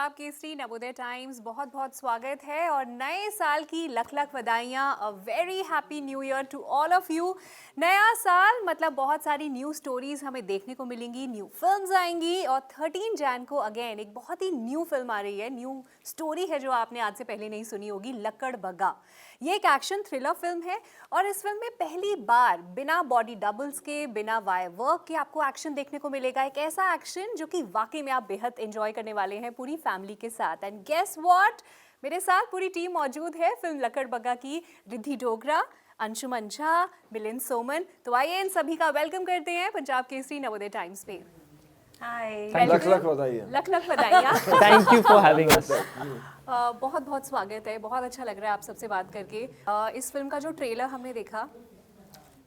Punjab Kesari Navodaya times बहुत बहुत स्वागत है और नए साल की लख लख बधाइयाँ। A very happy new year to all of you. नया साल मतलब बहुत सारी न्यू स्टोरीज हमें देखने को मिलेंगी, न्यू फिल्म्स आएंगी और 13 जैन को अगेन एक बहुत ही न्यू फिल्म आ रही है, न्यू स्टोरी है जो आपने आज से पहले नहीं सुनी होगी, लक्कड़ बग्गा। ये एक एक्शन थ्रिलर फिल्म है और इस फिल्म में पहली बार बिना बॉडी डबल्स के, बिना वायर वर्क के आपको एक्शन देखने को मिलेगा। एक ऐसा एक्शन जो कि वाकई में आप बेहद एंजॉय करने वाले हैं पूरी फैमिली के साथ। एंड गेस व्हाट, मेरे साथ पूरी टीम मौजूद है फिल्म लक्कड़ बग्गा की। रिद्धि डोगरा, अंशुमन झा, मिलिंद सोमन। तो आइए इन सभी का वेलकम करते हैं पंजाब केसरी नवोदय टाइम्स पे। हाय, लख लख बधाइयाँ। लख लख बधाइयाँ। Thank you for having us. बहुत बहुत स्वागत है, बहुत अच्छा लग रहा है आप सबसे बात करके। इस फिल्म का जो ट्रेलर हमने देखा,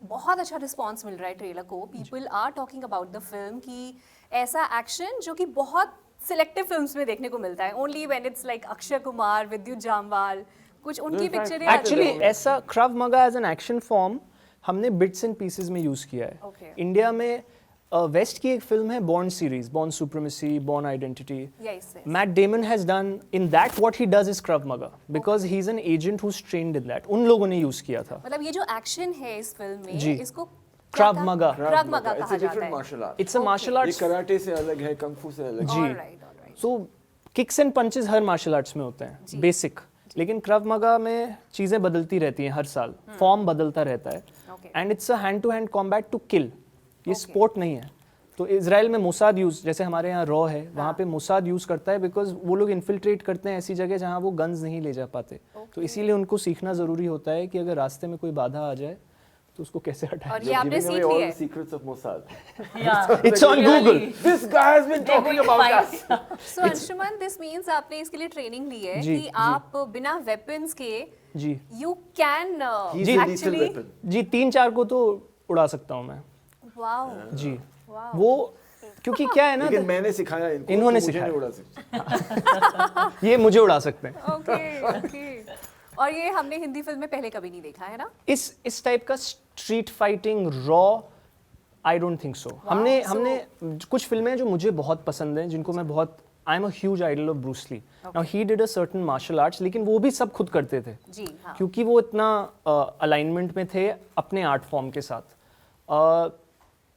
बहुत अच्छा रिस्पांस मिल रहा है ट्रेलर को। People are talking about the film कि ऐसा एक्शन जो कि बहुत सिलेक्टिव फिल्म्स में देखने को मिलता है, only when it's like Akshay Kumar, विद्युत जामवाल, कुछ उनकी पिक्चरें। एक्चुअली ऐसा क्रव मगा एज एन एक्शन फॉर्म हमने बिट्स एंड पीसेस में यूज किया है। Okay. इंडिया में वेस्ट की एक फिल्म है Bourne series, Bourne supremacy, Bourne identity. Matt Damon has done in that what he does is Krav Maga because he is an agent who is trained in that. उन लोगों ने use किया था। मतलब ये जो एक्शन है इस फिल्म में, जी। इसको क्रव मगा। क्रव मगा इट्स कहा अ जाता डिफरेंट है। Martial art. It's a martial ये आर्ट्स। कराटे से अलग है, कंग फू से अलग है। जी। Alright. So kicks and punches हर मार्शल आर्ट्स में होते हैं बेसिक, लेकिन क्रव मगा में चीजें बदलती रहती हैं हर साल, फॉर्म बदलता रहता है। And it's a hand to hand combat to kill. ये स्पोर्ट नहीं है। तो इजराइल में मोसाद यूज, जैसे हमारे यहाँ रॉ है, वहाँ पे मोसाद यूज करता है बिकॉज वो लोग इन्फिल्ट्रेट करते हैं ऐसी जगह जहाँ वो गन्स नहीं ले जा पाते। तो इसीलिए उनको सीखना जरूरी होता है कि अगर रास्ते में कोई बाधा आ जाए तो उसको कैसे हटाएं। और ये आपने सीख लिया all है। the secrets of Mossad. It's on Google. This guy has been talking about us. So Anshuman, this means आपने इसके लिए ट्रेनिंग ली है जी, कि जी। आप बिना वेपन्स के जी you can He's a lethal actually. weapon. जी 3-4 को तो उड़ा सकता हूँ मैं। वाओ। जी वो क्योंकि क्या है ना, लेकिन मैंने सिखाया इनको, इन्होंने तो मुझे सिखाया। नहीं उड़ा सकते। ये मुझे उड़ा सकते हैं। Okay okay. और ये हमने हिंदी फिल्म में पहले कभी नहीं देखा है ना। इस टाइप का street fighting raw I don't think so. हमने कुछ फिल्में हैं जो मुझे बहुत पसंद हैं, जिनको मैं बहुत, I am a huge idol of Bruce Lee. Now he did a certain martial arts, लेकिन वो भी सब खुद करते थे जी हाँ। क्योंकि वो इतना अलाइनमेंट में थे अपने आर्ट फॉर्म के साथ।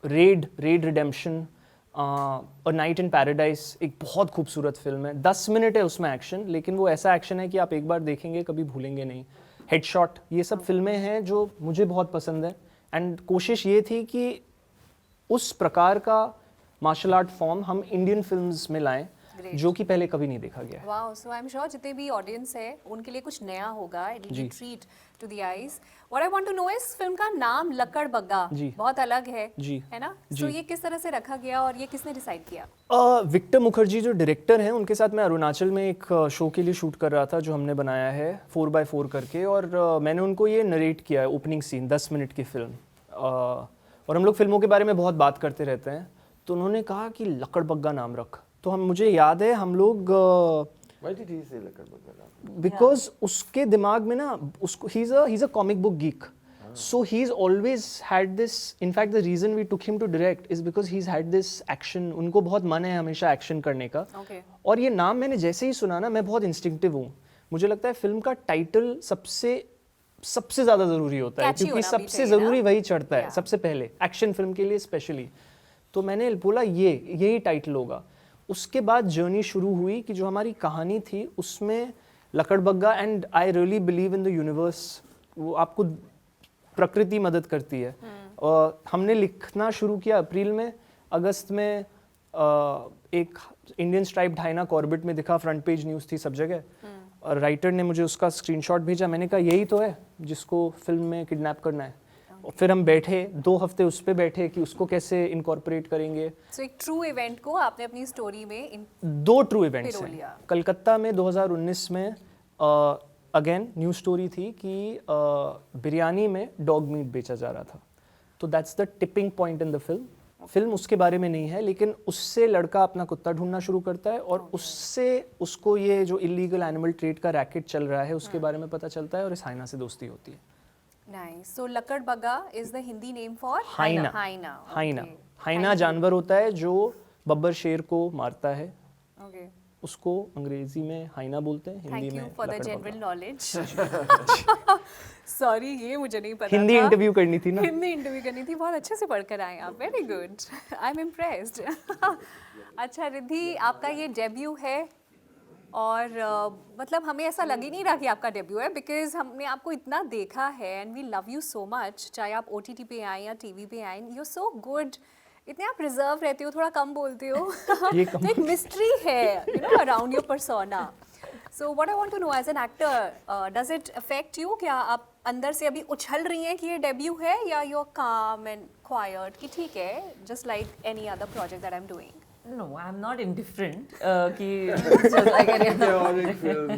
रेड रिडेम्पशन, और नाइट इन पैराडाइज एक बहुत खूबसूरत फिल्म है। 10 मिनट है उसमें एक्शन, लेकिन वो ऐसा एक्शन है कि आप एक बार देखेंगे कभी भूलेंगे नहीं। हेडशॉट, ये सब फिल्में हैं जो मुझे बहुत पसंद है। एंड कोशिश ये थी कि उस प्रकार का मार्शल आर्ट फॉर्म हम इंडियन फिल्म्स में लाएं जो कि पहले कभी नहीं देखा गया है। Wow. So I am sure जितने भी ऑडियंस है उनके लिए कुछ नया होगा। It will be treat to the eyes. What I want to know, इस फिल्म का नाम लक्कड़ बग्गा बहुत अलग है, जी है ना। सो ये किस तरह से रखा गया और ये किसने डिसाइड किया? विक्टर मुखर्जी जो डायरेक्टर हैं, उनके साथ मैं अरुणाचल में एक शो के लिए शूट कर रहा था जो हमने बनाया है 4x4 करके, और मैंने उनको ये नरेट किया है ओपनिंग सीन, 10 मिनट की फिल्म। और हम लोग फिल्मों के बारे में बहुत बात करते रहते हैं, तो उन्होंने कहा कि लक्कड़ बग्गा नाम रख। तो मुझे याद है हम लोग Why did he say Lakkar Bagga? Because उसके दिमाग में ना, उसको he is a comic book geek, so he's always had this, in fact the reason we took him to direct is because he's had this action, उनको बहुत मन है हमेशा एक्शन करने का। Okay. और ये नाम मैंने जैसे ही सुना ना, मैं बहुत इंस्टिंक्टिव हूँ, मुझे लगता है फिल्म का टाइटल सबसे ज्यादा जरूरी होता है, Catchy क्योंकि होना भी सबसे चाहिए जरूरी ना? वही चढ़ता है Yeah. सबसे पहले एक्शन फिल्म के लिए स्पेशली। तो मैंने बोला यही टाइटल होगा। उसके बाद जर्नी शुरू हुई कि जो हमारी कहानी थी उसमें Lakadbaggha, and I really believe in the universe, वो आपको प्रकृति मदद करती है। हमने लिखना शुरू किया अप्रैल में। अगस्त में एक इंडियन स्ट्राइप्ड हाइना कॉर्बेट में दिखा, फ्रंट पेज न्यूज़ थी सब जगह, और राइटर ने मुझे उसका स्क्रीनशॉट भेजा। मैंने कहा यही तो है जिसको फिल्म में किडनैप करना है। और फिर हम बैठे 2 हफ्ते उस पर बैठे कि उसको कैसे इनकॉर्पोरेट करेंगे। सो एक ट्रू इवेंट को आपने अपनी स्टोरी में 2 ट्रू इवेंट्स पिरो हैं। लिया। कलकत्ता में 2019 में अगेन न्यूज स्टोरी थी कि बिरयानी में डॉग मीट बेचा जा रहा था। तो that's the tipping point in the film उसके बारे में नहीं है, लेकिन उससे लड़का अपना कुत्ता ढूंढना शुरू करता है, और उससे उसको ये जो इलीगल एनिमल ट्रेड का रैकेट चल रहा है उसके बारे में पता चलता है, और इस हाइना से दोस्ती होती है। Nice. So Lakadbaggha is the Hindi name for hyena. Hyena. Hyena जानवर होता है जो बब्बर शेर को मारता है। ओके। उसको अंग्रेजी में हाइना बोलते हैं, हिंदी थैंक यू में for the lakadbaggha. General knowledge. Sorry, ये मुझे नहीं पता हिंदी था। इंटरव्यू करनी थी ना। हिंदी इंटरव्यू करनी थी, बहुत अच्छे से पढ़कर आए आप, very good, I am impressed. अच्छा रिद्धि, आपका ये डेब्यू है और मतलब हमें ऐसा लग ही नहीं रहा कि आपका डेब्यू है, बिकॉज हमने आपको इतना देखा है and we love you so much, चाहे आप OTT पे आए या टीवी पे आए, यू सो गुड, इतने आप रिजर्व रहते हो, थोड़ा कम बोलते हो। ये तो एक मिस्ट्री है you know around your persona. So what I want to know as an actor, does it affect you? क्या आप अंदर से अभी उछल रही हैं कि ये डेब्यू है, या यू आर काम एंड क्वाइट कि ठीक है, just like any other project that I am doing? No, I'm not indifferent. कि it's just like any other Chaotic film.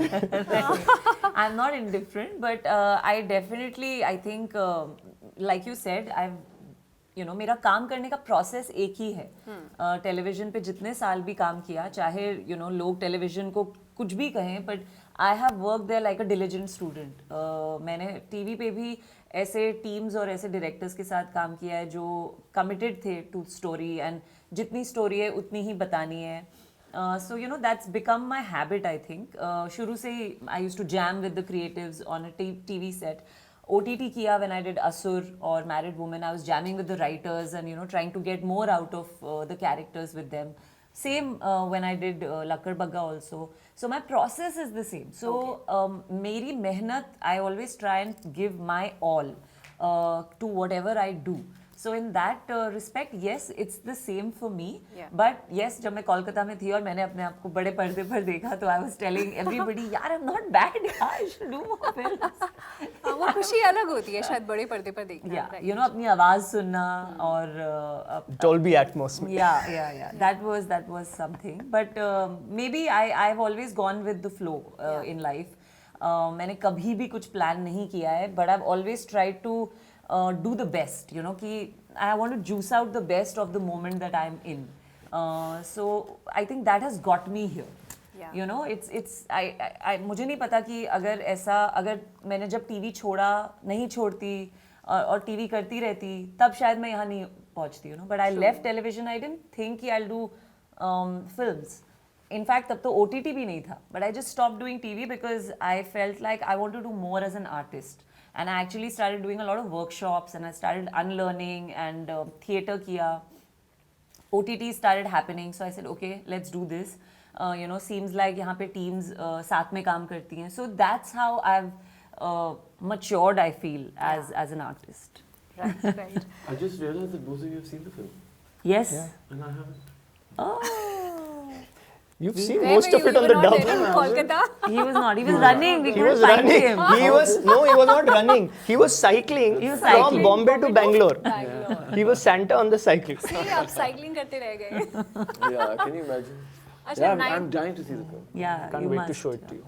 I'm not indifferent, but I definitely, I think, like you said, मेरा काम करने का process एक ही है। Television पे जितने साल भी काम किया, चाहे लोग टेलीविजन को कुछ भी कहें, but I have work there like a diligent student. मैंने टीवी पे भी ऐसे टीम्स और ऐसे डायरेक्टर्स के साथ काम किया है जो कमिटेड थे टू स्टोरी, एंड जितनी स्टोरी है उतनी ही बतानी है। So that's become my habit, I think. शुरू से ही I use to jam with the creatives on a TV set. OTT किया when I did Asur or Married Woman, I was jamming with the writers and trying to get more out of the characters with them. Same when I did Lakadbagga also. So my process is the same. So मेरी मेहनत, I always try and give my all to whatever I do. So in that respect, yes, it's the same for me. Yeah. But yes, जब मैं कोलकाता में थी और मैंने अपने आप को बड़े पर्दे पर देखा, तो I was telling everybody, यार I'm not bad, I should do more films. वो खुशी अलग होती है शायद बड़े पर्दे पर देखना। Yeah, right? अपनी आवाज सुनना और Dolby Atmos में। yeah, that was something. But maybe I've always gone with the flow in life. मैंने कभी भी कुछ प्लान नहीं किया है, but I've always tried to do the best, कि I want to juice out the best of the moment that I'm in. So I think that has got me here. Yeah. It's I मुझे नहीं पता कि अगर मैंने जब TV छोड़ा, नहीं छोड़ती और टीवी करती रहती, तब शायद मैं यहाँ नहीं पहुँचती, but I left television, I didn't think कि I'll do films. In fact, तब तो OTT भी नहीं था, but I just stopped doing TV because I felt like I want to do more as an artist. And I actually started doing a lot of workshops, and I started unlearning and theatre kiya. OTT started happening, so I said, okay, let's do this. Seems like यहाँ पे teams साथ में काम करती हैं. So that's how I've matured, I feel, as an artist. Right. I just realized that both of you have seen the film, Yes. Yeah. and I haven't. Oh. You've Where seen were most of you? it You on were the not dub. there in Kolkata? He was not. He was running. We He couldn't was find running. him. He was not running. He was cycling He was from cycling. Bombay to Bangalore. Bangalore. He was Santa on the cycle. See, आप cycling करते रह गए। Yeah, can you imagine? अच्छा, Yeah, I'm dying to see the film. Yeah. Can't you wait must. to show it to you.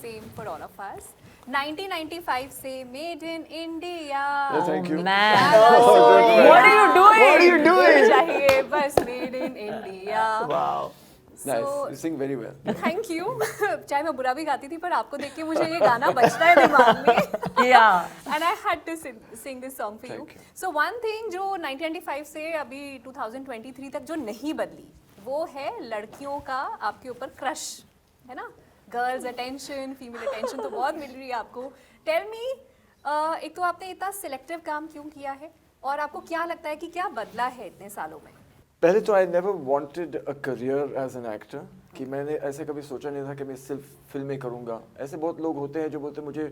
Same for all of us. 1995 से Made in India. Yeah, thank you. Man. Oh, What are you doing? What are you doing? चाहिए बस Made in India. Wow. Nice. So, You sing very well. Thank you. चाहे मैं बुरा भी गाती थी, पर आपको देख के मुझे ये गाना बजता है दिमाग में। Yeah. And I had to sing this song for you. Thank you. So one thing जो 1995 से अभी 2023 तक जो नहीं बदली, वो है लड़कियों का आपके ऊपर क्रश, है ना? गर्ल्स अटेंशन, फीमेल अटेंशन तो बहुत मिल रही है आपको। टेल मी, एक तो आपने इतना सिलेक्टिव काम क्यों किया है, और आपको क्या लगता है कि क्या बदला है इतने सालों में? पहले तो I never wanted a career as an actor, कि मैंने ऐसे कभी सोचा नहीं था कि मैं सिर्फ फिल्में करूंगा। ऐसे बहुत लोग होते हैं जो बोलते हैं मुझे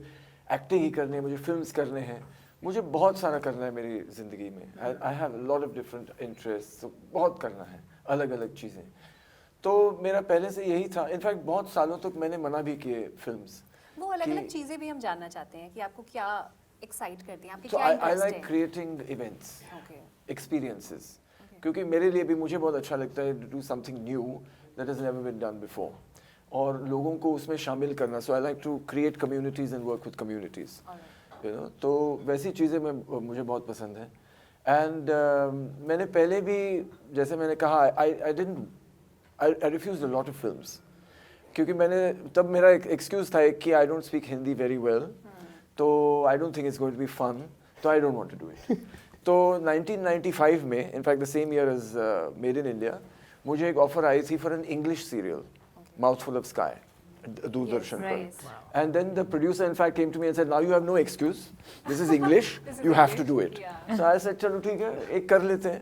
एक्टिंग ही करनी है, मुझे फिल्म्स करने हैं। मुझे बहुत सारा करना है मेरी ज़िंदगी में। I have lot of different interest, बहुत करना है, अलग अलग चीज़ें। तो मेरा पहले से यही था। इनफैक्ट बहुत सालों तक मैंने मना भी किए फिल्म्स। वो अलग अलग चीज़ें भी हम जानना चाहते हैं कि आपको क्या एक्साइट करती हैं, आपके तो क्या आई इंटरेस्ट लाइक है? Creating events, Okay. एक्सपीरियंसेस, क्योंकि मेरे लिए भी मुझे बहुत अच्छा लगता है to do something new that has never been done before, और लोगों को उसमें शामिल करना। So I like to create communities and work with communities, तो वैसी चीज़ें मुझे बहुत पसंद है। एंड मैंने पहले भी, जैसे मैंने कहा, I refuse a lot of films, क्योंकि मैंने तब मेरा एक एक्सक्यूज था कि I don't speak Hindi very well, तो I don't think it's going to be fun, तो I don't want to do it. तो 1995 में, in fact the same year as made in India, मुझे एक ऑफर आई थी for an English serial Mouthful of Sky, Doordarshan par. right. And then the producer in fact came to me and said, now you have no excuse, this is English, This is you have to English, do it. yeah. So I said, chalo theek hai, ek kar lete hain.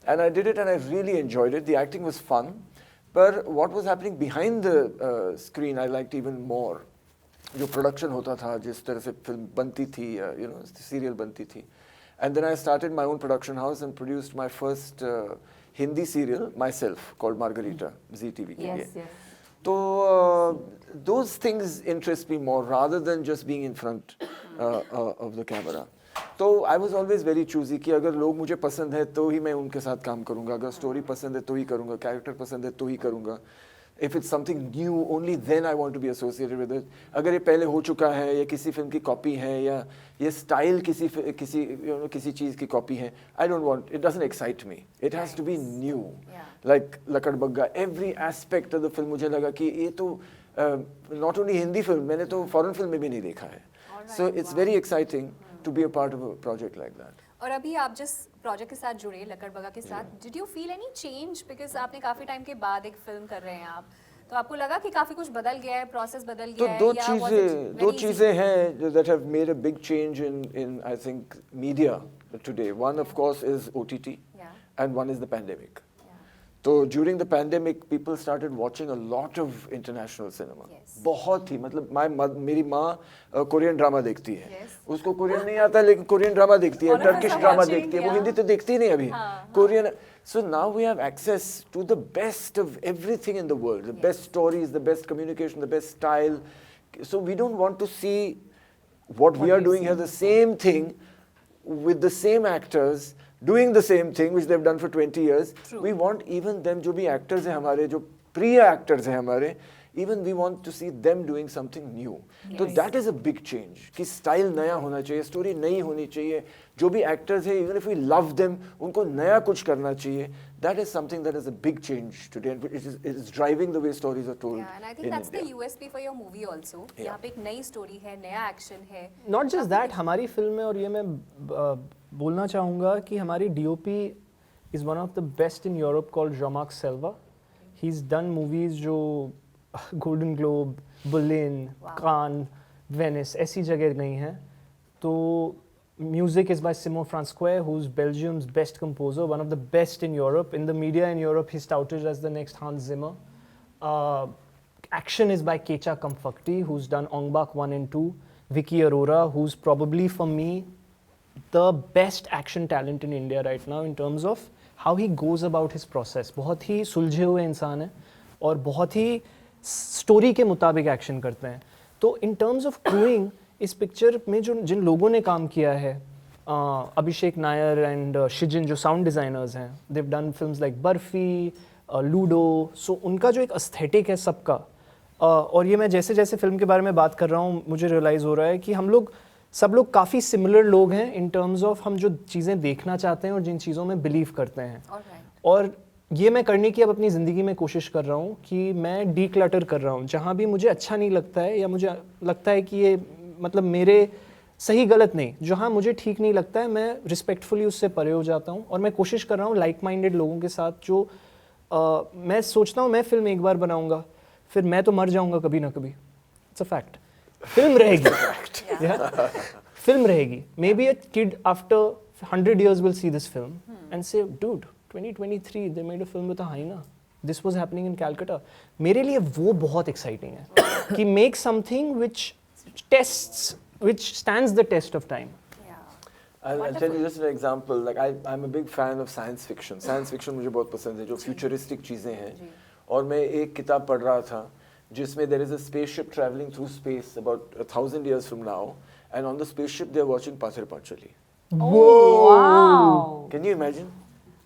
And I did it and I really enjoyed it. The acting was fun. But what was happening behind the screen I liked even more. जो production होता था, जिस तरह से film बनती थी, you know, serial बनती थी. And then I started my own production house and produced my first Hindi serial myself called Margarita, ZTV के लिए. Yes, yes. So those things interest me more rather than just being in front of the camera. तो I was always very choosy कि अगर लोग मुझे पसंद है तो ही मैं उनके साथ काम करूंगा, अगर स्टोरी पसंद है तो ही करूंगा, कैरेक्टर पसंद है तो ही करूंगा. If it's something new only then I want to be associated with it. अगर ये पहले हो चुका है या किसी फिल्म की कॉपी है या ये स्टाइल किसी चीज़ की कॉपी है, I don't want, it doesn't excite me. It has to be new. Like Lakadbaggha, every aspect of the film मुझे लगा कि ये तो नॉट ओनली हिंदी फिल्म, मैंने तो फॉरेन फिल्म में भी नहीं देखा है. So it's very exciting to be a part of a project like that. और अभी आप जिस प्रोजेक्ट के साथ जुड़े लकड़बग्गा के साथ, did you feel any change because आपने काफी टाइम के बाद एक फिल्म कर रहे हैं आप, तो आपको लगा कि काफी कुछ बदल गया है, प्रोसेस बदल तो गया है? दो चीजें हैं that have made a big change in I think media today. One of course is OTT, and one is the pandemic. तो during the pandemic people started watching a lot of international cinema. बहुत ही, मतलब मेरी माँ Korean drama देखती है. उसको Korean नहीं आता लेकिन कोरियन ड्रामा देखती है, टर्किश ड्रामा देखती है, वो हिंदी तो देखती नहीं अभी. Korean. So now we have access to the best of everything in the world, the best stories, the best communication, the best style. So we don't want to see what we are doing here, the same thing with the same actors doing the same thing which they've done for 20 years. True. We want even them, जो भी actors हैं हमारे, जो प्रिय actors हैं हमारे, even we want to see them doing something new. So that is a big change. कि style नया होना चाहिए, story नई होनी चाहिए, जो भी actors हैं, even if we love them, उनको नया कुछ करना चाहिए. That is something that is a big change today, and it is driving the way stories are told. Yeah, and I think in that's India. the USP for your movie also. यहाँ पे एक नई story है, नया action है. Not just that, हमारी film में, और ये मैं बोलना चाहूँगा कि हमारी DOP is one of the best in Europe called Jean-Marc Selva. He is done movies जो गोल्डन ग्लोब, बर्लिन, कान, वेनिस ऐसी जगह गई हैं. तो music is by Simo Francois, who is Belgium's best composer, one of the best in Europe. In the media in Europe, he's touted as the next Hans Zimmer. Action is by Kecha Kamfakti, who's done Ong Bak 1 and 2. Vicky Arora, who's probably for me the best action talent in India right now in terms of how he goes about his process. बहुत ही सुलझे हुए इंसान है और बहुत ही story के मुताबिक action करते हैं. तो इन टर्म्स ऑफ क्रूइंग, इस पिक्चर में जो जिन लोगों ने काम किया है, अभिषेक नायर एंड शिजिन जो साउंड डिज़ाइनर्स हैं, they've done films like Barfi, Ludo. So उनका जो एक एस्थेटिक है सबका, और ये मैं जैसे जैसे फिल्म के बारे में बात कर रहा हूँ मुझे रियलाइज़ हो रहा है कि हम लोग सब लोग काफ़ी सिमिलर लोग हैं इन टर्म्स ऑफ हम जो चीज़ें देखना चाहते हैं और जिन चीज़ों में बिलीव करते हैं. और ये मैं करने की अब अपनी ज़िंदगी में कोशिश कर रहा हूँ कि मैं डीक्लटर कर रहा हूँ. जहाँ भी मुझे अच्छा नहीं लगता है या मुझे लगता है कि ये मतलब मेरे सही गलत नहीं, जहाँ मुझे ठीक नहीं लगता है, मैं रिस्पेक्टफुली उससे परे हो जाता हूँ. और मैं कोशिश कर रहा हूँ लाइक माइंडेड लोगों के साथ जो मैं सोचता हूँ मैं फिल्म एक बार बनाऊँगा, फिर मैं तो मर जाऊँगा कभी ना कभी. It's a fact. फिल्म रहेगी. फिल्म रहेगी. May be a kid after 100 years will see this film and say, dude, 2023 they made a film with a hyena. This was happening in Calcutta. मेरे लिए वो बहुत exciting है कि make something which stands the test of time. I'll tell you just an example. Like I'm a big fan of science fiction. Science fiction मुझे बहुत पसंद है, जो futuristic चीज़ें हैं. और मैं एक किताब पढ़ रहा था जिसमें there is a spaceship traveling through space about 1,000 years from now, and on the spaceship they're watching Pather Panchali. Wow. Can you imagine?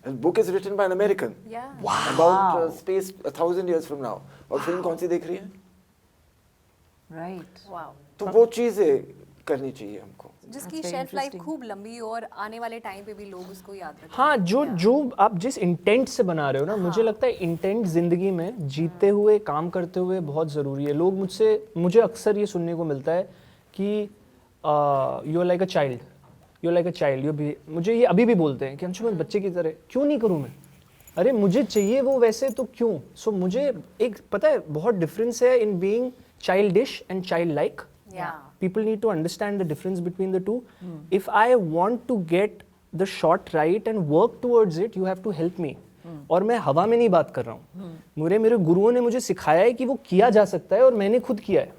And the book is written by an American. Yeah. About space 1,000 years from now. और film कौन सी देख रही है? Right. Wow. तो वो चीज़ें करनी चाहिए हमको. जिसकी That's very shelf life interesting. खूब लंबी हो और आने वाले टाइम पे भी लोग उसको याद रखें. हाँ, जो आप जिस इंटेंट से बना रहे हो ना, मुझे लगता है इंटेंट जिंदगी में जीते हुए काम करते हुए बहुत ज़रूरी है. लोग मुझे अक्सर ये सुनने को मिलता है कि you are like a child, मुझे ये अभी भी बोलते हैं कि अंशु मैं बच्चे की तरह क्यों नहीं करूँ. अरे मुझे चाहिए वो वैसे तो क्यों? सो मुझे एक पता है बहुत डिफरेंस है in being childish and child like. Yeah. People need to understand the difference between the two. If I want to get the shot right and work towards it, you have to help me. और मैं हवा में नहीं बात कर रहा हूँ. मेरे गुरुओं ने मुझे सिखाया है कि वो किया जा सकता है और मैंने खुद किया है.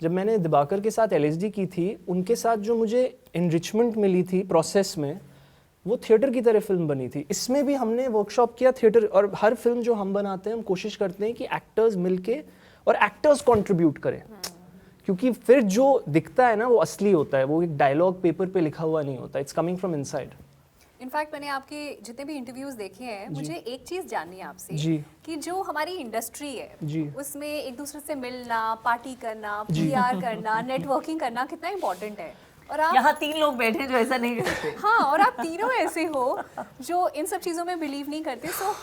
जब मैंने दिबाकर के साथ LSD की थी, उनके साथ जो मुझे enrichment मिली थी प्रोसेस में, वो थिएटर की तरह फिल्म बनी थी. इसमें भी हमने वर्कशॉप किया थिएटर. और हर फिल्म जो हम बनाते हैं हम कोशिश करते हैं कि एक्टर्स मिलके और एक्टर्स कंट्रीब्यूट करें, क्योंकि फिर जो दिखता है ना वो असली होता है, वो एक डायलॉग पेपर पे लिखा हुआ नहीं होता. It's coming from inside. In fact मैंने आपके जितने भी इंटरव्यूज देखे हैं, मुझे एक चीज जाननी है आपसे जी. कि जो हमारी इंडस्ट्री है जी. उसमें एक दूसरे से मिलना, पार्टी करना, PR करना, नेटवर्किंग करना कितना इंपॉर्टेंट है. और आप यहाँ 3 लोग बैठे हैं जो ऐसा नहीं करते. हाँ, और आप तीनों ऐसे हो जो इन सब चीजों में बिलीव नहीं करते. So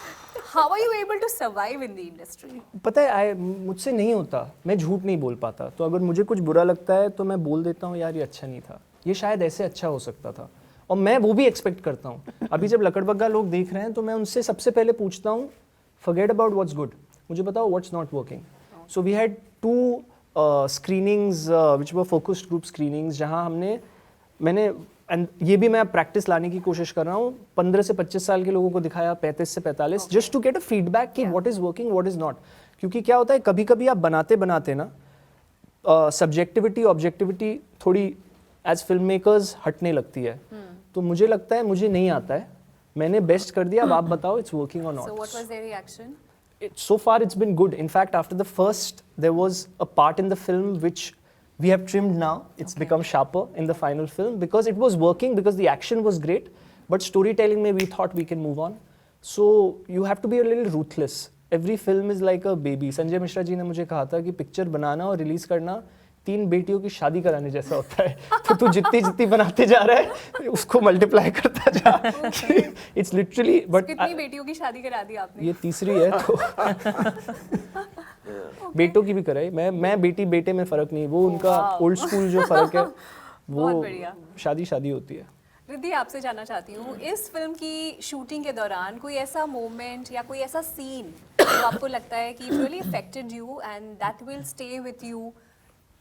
how are you able to survive in the industry? पता है मुझसे नहीं होता, मैं झूठ नहीं बोल पाता. तो अगर मुझे कुछ बुरा लगता है तो मैं बोल देता हूँ यार ये अच्छा नहीं था, ये शायद ऐसे अच्छा हो सकता था. और मैं वो भी एक्सपेक्ट करता हूँ. अभी जब लकड़बग्गा लोग देख रहे हैं तो मैं उनसे सबसे पहले पूछता हूँ फॉरगेट अबाउट व्हाट्स गुड, मुझे बताओ what's not working. So we had 2 screenings which were focused group screenings, जहाँ मैंने एंड ये भी मैं प्रैक्टिस लाने की कोशिश कर रहा हूँ. 15 से 25 साल के लोगों को दिखाया, 35 से 45, just to get a feedback कि what is working what is not. क्योंकि क्या होता है कभी कभी आप बनाते बनाते ना सब्जेक्टिविटी ऑब्जेक्टिविटी थोड़ी एज फिल्म मेकर्स हटने लगती है. तो मुझे लगता है मुझे नहीं आता है, मैंने बेस्ट कर दिया, अब आप बताओ इट्स वर्किंग और so not. What was their reaction? So far it's been good. In fact, after the first, there was a part in the film which we have trimmed now. It's become sharper in the final film because it was working, because the action was great, but storytelling maybe we thought we can move on. So you have to be a little ruthless. Every film is like a baby. Sanjay Mishra ji ने मुझे कहा था कि picture बनाना और release करना 3 बेटियों की शादी कराने जैसा होता है. तो तू जितनी जितनी बनाते जा रहा है उसको मल्टीप्लाई करता जा. It's literally. But कितनी बेटियों की शादी करा दी आपने? ये तीसरी है तो बेटों की भी कराई. मैं बेटी बेटे में फर्क नहीं, वो उनका ओल्ड स्कूल जो फर्क है वो बहुत बढ़िया. शादी होती है. रिद्धि, आपसे जानना चाहती हूँ, इस फिल्म की शूटिंग के दौरान कोई ऐसा मोमेंट या कोई ऐसा सीन जो आपको लगता है कि really affected you and that will stay with you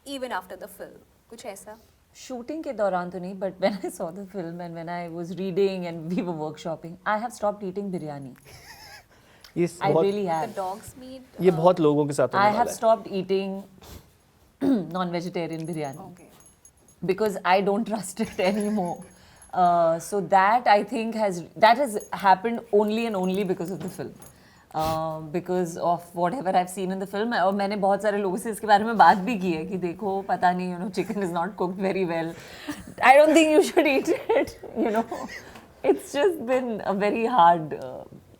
even after the film? कुछ ऐसा? शूटिंग के दौरान तो नहीं, but when I saw the film and when I was reading and we were workshopping, I have stopped eating biryani. ये I बहुत really have. The dogs meat? ये बहुत लोगों के साथ होने I वाला have है. stopped eating non-vegetarian biryani okay. because I don't trust it anymore. So that I think has happened only and only because of the film. Because of whatever I've seen in the film. और मैंने बहुत सारे लोगों से इसके बारे में बात भी की है कि देखो पता नहीं, chicken is not cooked very well. I don't think you should eat it. It's just been a very hard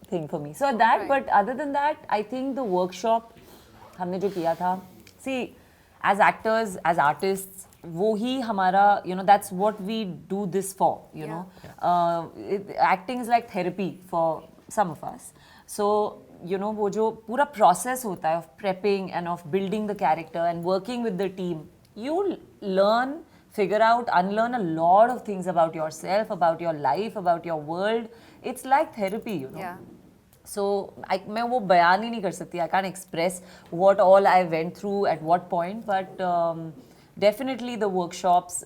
thing for me. So that, Right. but other than that, I think the workshop हमने जो किया था, see, as actors, as artists, वो ही हमारा, that's what we do this for, you know. Acting is like therapy for some of us. So, वो जो पूरा process होता है of prepping and of building the character and working with the team, you learn, figure out, unlearn a lot of things about yourself, about your life, about your world. It's like therapy, Yeah. So मैं वो बयान ही नहीं कर सकती. I can't express what all I went through at what point, but definitely the workshops.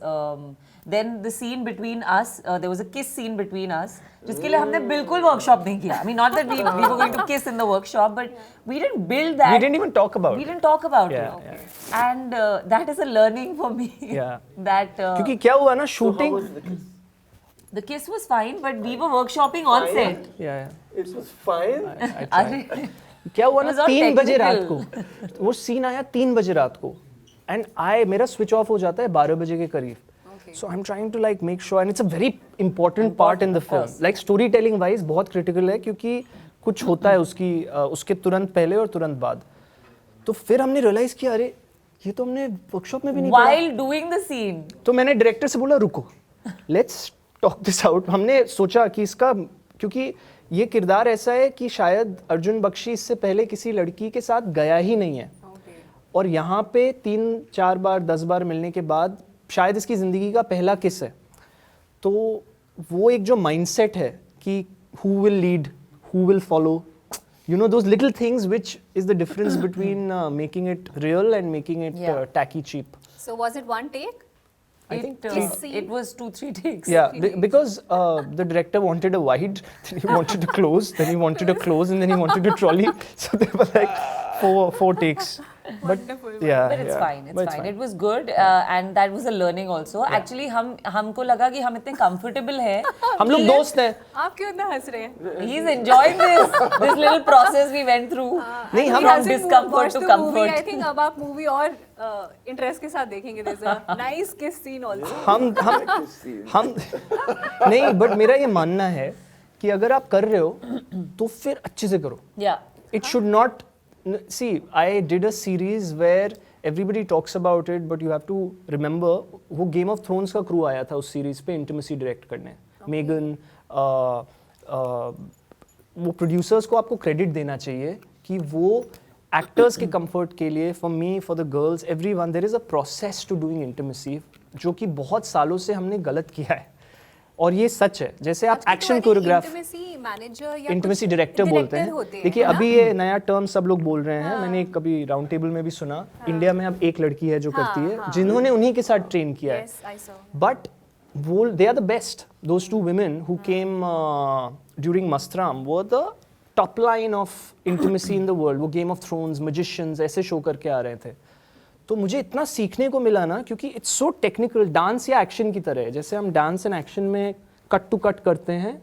Then the scene between us, there was a kiss scene between us, जिसके लिए हमने बिल्कुल workshop नहीं किया. I mean, not that we were going to kiss in the workshop, but we didn't build that. We didn't even talk about We it. didn't talk about Yeah, it. yeah. And that is a learning for me. Yeah. That क्योंकि क्या हुआ ना shooting. the kiss was fine, but we were workshopping on set. Yeah. It was fine. अरे क्या हुआ ना It was all 3 बजे रात technical. को वो सीन आया 3 बजे रात को एंड मेरा स्विच ऑफ हो जाता है 12 बजे के करीब. So I'm trying to like make sure, and it's a very important part in the film. Like storytelling wise बहुत critical है क्योंकि कुछ होता है उसके तुरंत पहले और तुरंत बाद. तो फिर हमने रियलाइज किया अरे ये तो हमने वर्कशॉप में भी नहीं पढ़ा. while doing the scene. तो मैंने डायरेक्टर से बोला रुको, लेट्स टॉक दिस आउट. हमने सोचा कि इसका, क्योंकि ये किरदार ऐसा है कि शायद अर्जुन बख्शी इससे पहले किसी लड़की के साथ गया ही नहीं है, और यहाँ पे 3-4 बार 10 बार मिलने के बाद शायद इसकी ज़िंदगी का पहला किस है. तो वो एक जो माइंडसेट है कि who will lead, who will follow. You know, those little things which is the difference between making it real and making it Yeah. tacky cheap. So was it one take? I think It was 2-3 takes. yeah, because the director wanted a wide, then he wanted a close, then he wanted a close, and then he wanted a trolley. So there were like four takes. Wonderful. Yeah, But it's yeah. fine. It's But fine. It was good, and that was a learning also. Actually, हमको लगा कि हम इतने comfortable हैं. हम लोग दोस्त हैं. आप क्यों इतना हंस रहे हैं? He's enjoying this little process we went through. नहीं, He हम hasn't discomfort watched to the movie. comfort. I think अब आप मूवी और इंटरेस्ट के साथ देखेंगे. There's a nice kiss scene also. हम नहीं, बट मेरा ये मानना है कि अगर आप कर रहे हो तो फिर अच्छे से करो. Yeah. It should not. See, I did a series where everybody talks about it, but you have to remember वो Game of Thrones का crew आया था उस series पे intimacy direct करने. Megan, वो producers को आपको credit देना चाहिए कि वो actors के comfort के लिए, for me, for the girls, everyone, there is a process to doing intimacy जो कि बहुत सालों से हमने गलत किया है. और ये सच है. जैसे आप एक्शन कोरियोग्राफ, इंटीमेसी मैनेजर या इंटीमेसी डायरेक्टर बोलते हैं. देखिए है ना? अभी ये नया टर्म सब लोग बोल रहे हैं. मैंने कभी राउंड टेबल में भी सुना. इंडिया में अब एक लड़की है जो करती है, जिन्होंने उन्हीं के साथ ट्रेन किया है. Yes, I saw. बट वो they are the best. Those two women who came during Mastram were the top line of intimacy in the world. वो गेम ऑफ थ्रोन्स, मैजिशियंस ऐसे शो करके आ रहे थे. तो मुझे इतना सीखने को मिला ना, क्योंकि इट्स सो टेक्निकल. डांस या एक्शन की तरह है. जैसे हम डांस एंड एक्शन में कट टू कट करते हैं,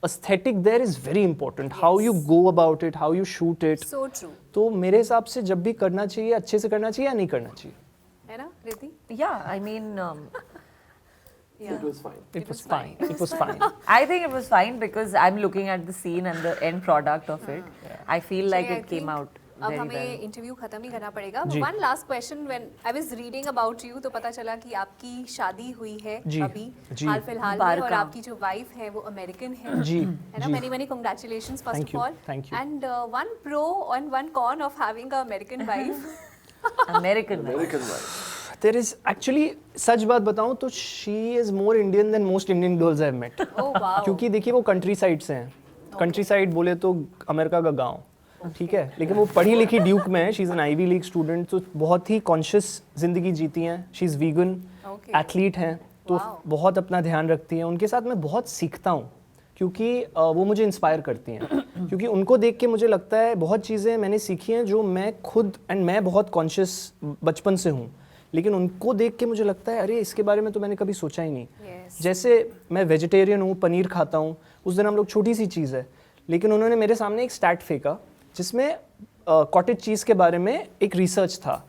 aesthetic there is very important. How you go about it, how you shoot it. So true. तो मेरे हिसाब से जब भी करना चाहिए अच्छे से करना चाहिए या नहीं करना चाहिए. है ना Riddhi? Yeah, I mean, Yeah. It was fine. It was fine. It was fine. I think it was fine because I'm looking at the scene and the end product of it. I feel like I it came think out अब very हमें well. Interview खत्म ही करना पड़ेगा. जी. One last question. When I was reading about you तो पता चला कि आपकी शादी हुई है जी, अभी जी. हाल फिलहाल में, और मुबारक. आपकी जो वाइफ है वो अमेरिकन है. जी, है ना? जी. Many congratulations first Thank of you, all. thank you. And one pro and one con of having a American wife. American. American wife. There is actually, सच बात बताऊं तो she is more Indian than most Indian girls I have met. Oh wow. क्योंकि देखिए वो country side से हैं. Country side बोले तो अमेरिका का गांव. ठीक है, लेकिन वो पढ़ी लिखी ड्यूक में है. She is an Ivy League student. तो बहुत ही कॉन्शियस जिंदगी जीती हैं. She is vegan, Okay. Athlete हैं. तो Wow. बहुत अपना ध्यान रखती हैं. उनके साथ मैं बहुत सीखता हूँ क्योंकि वो मुझे इंस्पायर करती हैं. क्योंकि उनको देख के मुझे लगता है बहुत चीज़ें मैंने सीखी हैं जो मैं खुद, एंड मैं बहुत कॉन्शियस बचपन से हूँ, लेकिन उनको देख के मुझे लगता है अरे इसके बारे में तो मैंने कभी सोचा ही नहीं. Yes. जैसे मैं वेजिटेरियन हूँ, पनीर खाता हूँ. उस दिन हम लोग, छोटी सी चीज़ है, लेकिन उन्होंने मेरे सामने एक स्टैट फेंका जिसमें कॉटेज चीज़ के बारे में एक रिसर्च था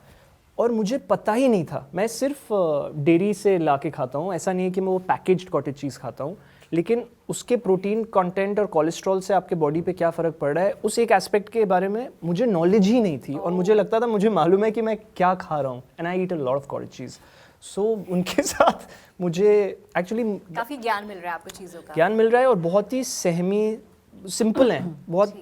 और मुझे पता ही नहीं था. मैं सिर्फ डेयरी से ला के खाता हूँ. ऐसा नहीं है कि मैं वो पैकेज्ड कॉटेज चीज़ खाता हूँ, लेकिन उसके प्रोटीन कंटेंट और कोलेस्ट्रॉल से आपके बॉडी पे क्या फ़र्क पड़ रहा है, उस एक एस्पेक्ट के बारे में मुझे नॉलेज ही नहीं थी. और मुझे लगता था मुझे मालूम है कि मैं क्या खा रहा हूँ. And I eat a lot of cottage cheese. So उनके साथ मुझे एक्चुअली काफी ज्ञान मिल रहा है आपको चीजों का. ज्ञान मिल रहा है और बहुत ही सहमी, सिंपल हैं, बहुत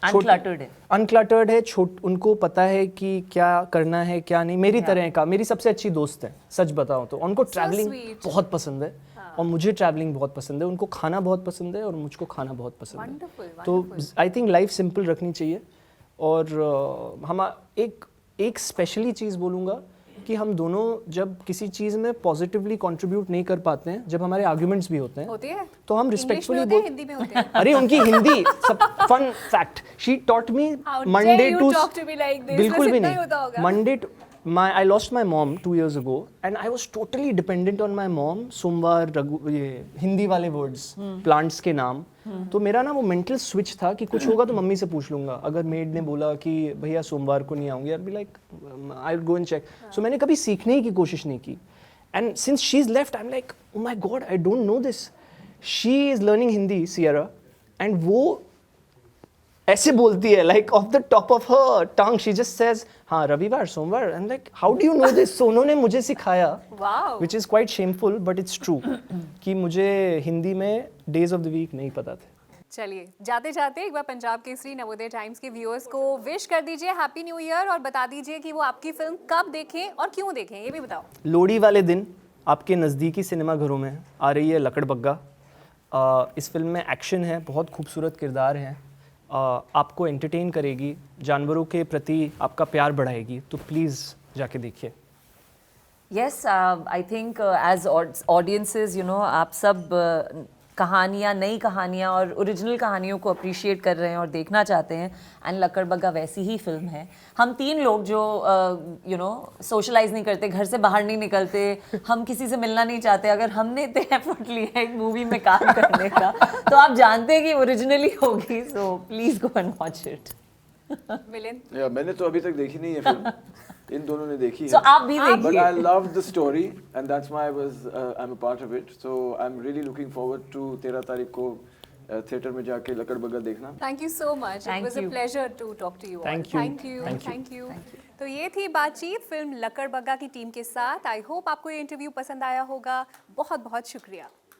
Uncluttered है. अनक्लटर्ड है. उनको पता है कि क्या करना है क्या नहीं. मेरी तरह का, मेरी सबसे अच्छी दोस्त है सच बताऊं तो. उनको ट्रैवलिंग sweet. बहुत पसंद है और मुझे ट्रैवलिंग बहुत पसंद है. उनको खाना बहुत पसंद है और मुझको खाना बहुत पसंद है. Wonderful, तो wonderful. I think life simple रखनी चाहिए. और हम एक स्पेशली चीज़ बोलूँगा कि हम दोनों जब किसी चीज़ में पॉजिटिवली कंट्रीब्यूट नहीं कर पाते हैं, जब हमारे आर्ग्यूमेंट्स भी होते हैं, होती है तो हम इंग्लिश में रिस्पेक्टफुली होते हैं, हिंदी में होते हैं. अरे उनकी हिंदी सब fun fact. She taught me How मंडे dare you to, talk to me like this? बिल्कुल बस भी इतना ही नहीं. होता होगा. Monday I lost my mom 2 years ago and I was totally dependent on my mom. सोमवार ये हिंदी वाले वर्ड्स, प्लांट्स के नाम. तो मेरा ना वो मेंटल स्विच था कि कुछ होगा तो मम्मी से पूछ लूंगा. अगर मेड ने बोला कि भैया सोमवार को नहीं आऊंगी, I'd be like I'll go and check. So मैंने कभी सीखने की कोशिश नहीं की. And since she's left, I'm like, oh my god, I don't know this. She is learning Hindi, Sierra, and वो ऐसे बोलती है, like off the top of her tongue, she just says, हाँ रविवार सोमवार. I'm like, how do you know this? So उन्होंने मुझे सिखाया, Wow. which is quite shameful, but it's true, कि मुझे हिंदी में days of the week नहीं पता थे. चलिए जाते जाते एक बार पंजाब केसरी नवोदय टाइम्स के व्यूअर्स को विश कर दीजिए हैप्पी न्यू ईयर और बता दीजिए कि वो आपकी फिल्म कब देखें और क्यों देखें, ये भी बताओ. लोहड़ी वाले दिन आपके नज़दीकी सिनेमा घरों में आ रही है लकड़बग्गा. इस फिल्म में एक्शन है, बहुत खूबसूरत किरदार हैं, आपको एंटरटेन करेगी, जानवरों के प्रति आपका प्यार बढ़ाएगी, तो प्लीज़ जाके देखिए। Yes, I think as audiences, you know, आप सब कहानियाँ, नई कहानियाँ और ओरिजिनल कहानियों को अप्रिशिएट कर रहे हैं और देखना चाहते हैं, एंड लक्कड़ बग्गा वैसी ही फिल्म है। हम 3 लोग जो यू नो सोशलाइज नहीं करते, घर से बाहर नहीं निकलते, हम किसी से मिलना नहीं चाहते, अगर हमने इतने एफर्ट लिया है एक मूवी में काम करने का, तो आप जानते हैं कि ओरिजिनली होगी, so please go and watch it. Milind, या मैंने तो अभी तक देखी नहीं है फिल्म, इन दोनों ने देखी So है। आप भी But देखिए। I love the story and that's why I'm a part of it. So I'm really looking forward to 13 तारीख को थिएटर में जाके लकड़ बग्गा देखना। Thank you so much, it Thank was a you. Pleasure to talk to you. Thank you. Thank you, Thank you. Thank you. तो ये थी बातचीत film लकड़ Bagga की टीम के साथ। आई होप आपको ये इंटरव्यू पसंद आया होगा। बहुत बहुत शुक्रिया।